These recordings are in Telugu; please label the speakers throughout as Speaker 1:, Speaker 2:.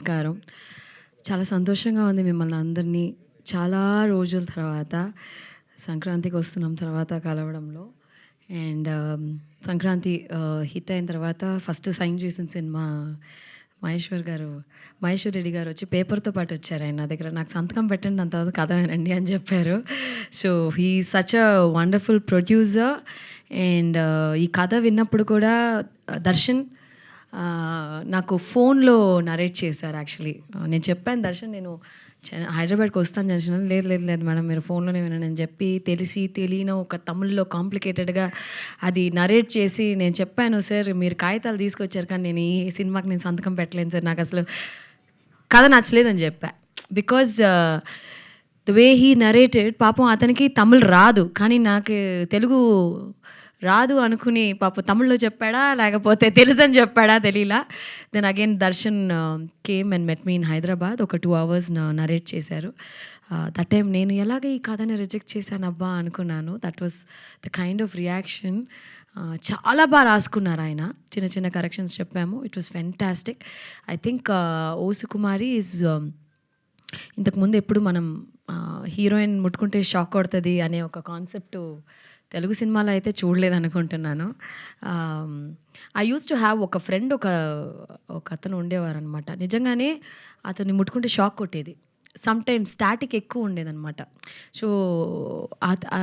Speaker 1: నమస్కారం. చాలా సంతోషంగా ఉంది మిమ్మల్ని అందరినీ చాలా రోజుల తర్వాత సంక్రాంతికి వస్తున్నాం తర్వాత కలవడంలో. అండ్ సంక్రాంతి హిట్ అయిన తర్వాత ఫస్ట్ సైన్ చేసిన సినిమా మహేశ్వర్ రెడ్డి గారు వచ్చి పేపర్తో పాటు వచ్చారు ఆయన నా దగ్గర. నాకు సంతకం పెట్టండి, దాని తర్వాత కథ వినండి అని చెప్పారు. So he such a wonderful producer. And ఈ కథ విన్నప్పుడు కూడా దర్శన్ నాకు ఫోన్లో నరేట్ చేశారు. యాక్చువల్లీ నేను చెప్పాను, దర్శన్ నేను హైదరాబాద్కి వస్తాను దర్శన్. లేదు లేదు లేదు మేడం, మీరు ఫోన్లోనే వినండి అని చెప్పి తెలియని ఒక తమిళ్లో కాంప్లికేటెడ్గా అది నరేట్ చేసి నేను చెప్పాను, సార్ మీరు కాగితాలు తీసుకొచ్చారు కానీ నేను ఈ సినిమాకి నేను సంతకం పెట్టలేను సార్, నాకు అసలు కథ నచ్చలేదని చెప్పా. Because the way he narrated, పాపం అతనికి తమిళ్ రాదు కానీ నాకు తెలుగు రాదు అనుకుని పాప తమిళ్లో చెప్పాడా లేకపోతే తెలుసని చెప్పాడా తెలియలా. Then again Darshan came and met me in Hyderabad. ఒక 2 hours నరేట్ చేశారు. దట్ టైం నేను ఎలాగ ఈ కథని రిజెక్ట్ చేశాను అబ్బా అనుకున్నాను. That was the kind of reaction. చాలా బాగా రాసుకున్నారు ఆయన. చిన్న చిన్న కరెక్షన్స్ చెప్పాము. It was fantastic. I think oh Sukumari is ఇంతకుముందు ఎప్పుడు మనం హీరోయిన్ ముట్టుకుంటే షాక్ కొడుతుంది అనే ఒక కాన్సెప్ట్ తెలుగు సినిమాలో అయితే చూడలేదనుకుంటున్నాను. ఐ యూస్ టు హ్యావ్ ఒక ఫ్రెండ్, ఒక అతను ఉండేవారు అనమాట. నిజంగానే అతన్ని ముట్టుకుంటే షాక్ కొట్టేది. సమ్ టైమ్స్ స్టాటిక్ ఎక్కువ ఉండేదన్నమాట. సో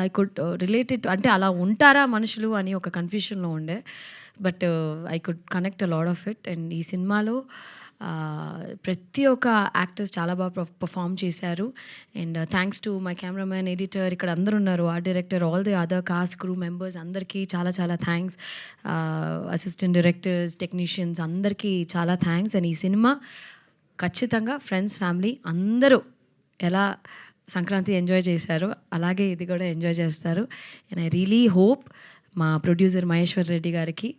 Speaker 1: ఐ కుడ్ రిలేటెడ్, అంటే అలా ఉంటారా మనుషులు అని ఒక కన్ఫ్యూషన్లో ఉండే. But I could connect a lot of it. And ఈ సినిమాలో ప్రతి ఒక్క యాక్టర్స్ చాలా బాగా పర్ఫామ్ చేశారు. And thanks to my cameraman, editor, ఇక్కడ అందరూ ఉన్నారు, art director, all the other cost crew members అందరికీ చాలా చాలా థ్యాంక్స్. అసిస్టెంట్ డైరెక్టర్స్, టెక్నీషియన్స్ అందరికీ చాలా థ్యాంక్స్. అండ్ ఈ సినిమా ఖచ్చితంగా ఫ్రెండ్స్, ఫ్యామిలీ అందరూ ఎలా సంక్రాంతి ఎంజాయ్ చేశారు అలాగే ఇది కూడా ఎంజాయ్ చేస్తారు. అండ్ ఐ రియలీ హోప్ మా ప్రొడ్యూసర్ మహేశ్వర్ రెడ్డి గారికి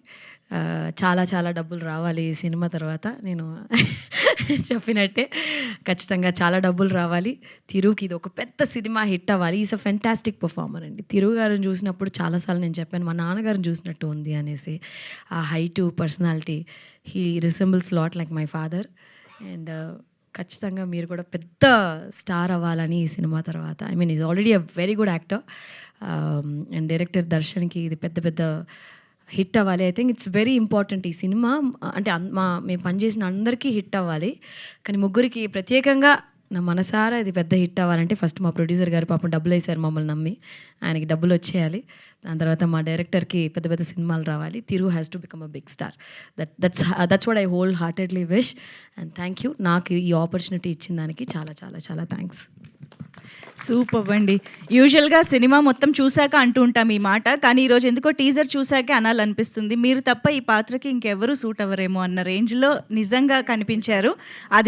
Speaker 1: చాలా చాలా డబ్బులు రావాలి ఈ సినిమా తర్వాత. నేను చెప్పినట్టే ఖచ్చితంగా చాలా డబ్బులు రావాలి. తిరుకి ఇది ఒక పెద్ద సినిమా హిట్ అవ్వాలి. ఈజ్ అ ఫెంటాస్టిక్ పర్ఫార్మర్ అండి. తిరుగు గారిని చూసినప్పుడు చాలాసార్లు నేను చెప్పాను మా నాన్నగారిని చూసినట్టు ఉంది అనేసి. ఆ height, personality, he resembles lot like my father. And ఖచ్చితంగా మీరు కూడా పెద్ద స్టార్ అవ్వాలని ఈ సినిమా తర్వాత. I mean is already a very good actor. And director దర్శన్కి ఇది పెద్ద హిట్ అవ్వాలి. I think it's very important ఈ సినిమా. అంటే మేము పనిచేసిన అందరికీ హిట్ అవ్వాలి, కానీ ముగ్గురికి ప్రత్యేకంగా నా మనసారా ఇది పెద్ద హిట్ అవ్వాలంటే ఫస్ట్ మా ప్రొడ్యూసర్ గారు పాపం డబ్బులు వేశారు మమ్మల్ని నమ్మి, ఆయనకి డబ్బులు వచ్చేయాలి. దాని తర్వాత మా డైరెక్టర్కి పెద్ద సినిమాలు రావాలి. Thiru has to become a big star. That's what I wholeheartedly wish. And thank you నాకు ఈ ఆపర్చునిటీ ఇచ్చిన దానికి చాలా చాలా చాలా థ్యాంక్స్.
Speaker 2: సూపర్ అండి. యూజువల్గా సినిమా మొత్తం చూశాక అంటూ ఉంటాం ఈ మాట, కానీ ఈరోజు ఎందుకో టీజర్ చూశాకే అనాలనిపిస్తుంది. మీరు తప్ప ఈ పాత్రకి ఇంకెవరూ సూట్ అవ్వరేమో అన్న రేంజ్లో నిజంగా కనిపించారు. అది